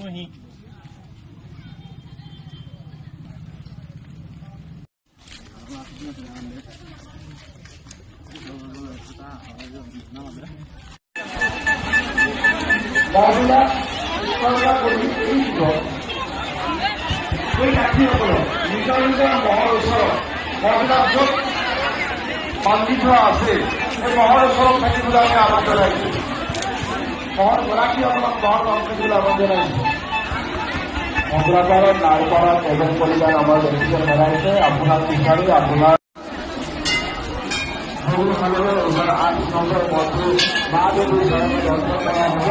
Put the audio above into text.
ही বান্ধিত আছে এই মহৰ ওচৰত থাকিবলৈ আমি আহ্বান জনাইছো। মহৰ গৰাকীসকলক মহৰ কংগ্ৰেছলৈ আহ্বান জনাইছো। অগ্ৰপাৰত নাৰপাৰত এজন পৰিয়াল আমাৰ ব্যক্তিগত হেৰাইছে। আপোনাৰ বিচাৰি আপোনাৰ সৰুকালৰ 8 নম্বৰ পথটো মা দেৱীৰ চৰণে দৰ্শন কৰা হ'ব।